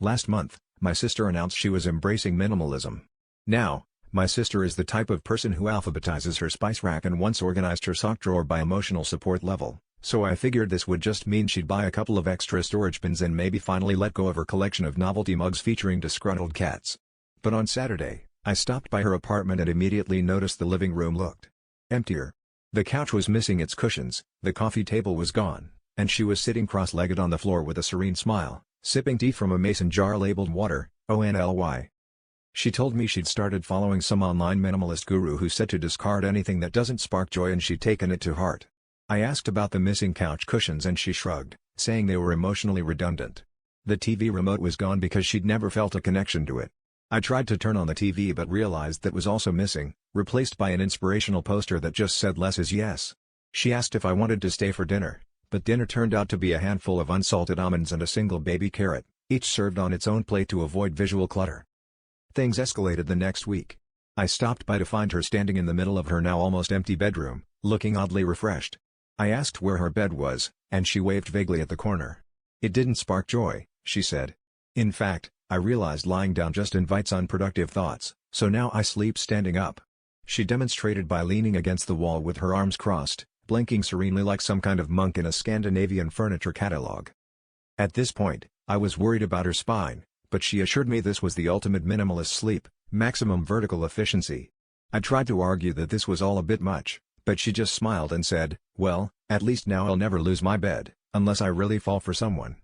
Last month, my sister announced she was embracing minimalism. Now, my sister is the type of person who alphabetizes her spice rack and once organized her sock drawer by emotional support level, so I figured this would just mean she'd buy a couple of extra storage bins and maybe finally let go of her collection of novelty mugs featuring disgruntled cats. But on Saturday, I stopped by her apartment and immediately noticed the living room looked emptier. The couch was missing its cushions, the coffee table was gone, and she was sitting cross-legged on the floor with a serene smile, sipping tea from a mason jar labeled water, ONLY. She told me she'd started following some online minimalist guru who said to discard anything that doesn't spark joy, and she'd taken it to heart. I asked about the missing couch cushions and she shrugged, saying they were emotionally redundant. The TV remote was gone because she'd never felt a connection to it. I tried to turn on the TV but realized that was also missing, replaced by an inspirational poster that just said less is yes. She asked if I wanted to stay for dinner, but dinner turned out to be a handful of unsalted almonds and a single baby carrot, each served on its own plate to avoid visual clutter. Things escalated the next week. I stopped by to find her standing in the middle of her now almost empty bedroom, looking oddly refreshed. I asked where her bed was, and she waved vaguely at the corner. It didn't spark joy, she said. In fact, I realized lying down just invites unproductive thoughts, so now I sleep standing up. She demonstrated by leaning against the wall with her arms crossed, blinking serenely like some kind of monk in a Scandinavian furniture catalog. At this point, I was worried about her spine, but she assured me this was the ultimate minimalist sleep, maximum vertical efficiency. I tried to argue that this was all a bit much, but she just smiled and said, "Well, at least now I'll never lose my bed, unless I really fall for someone."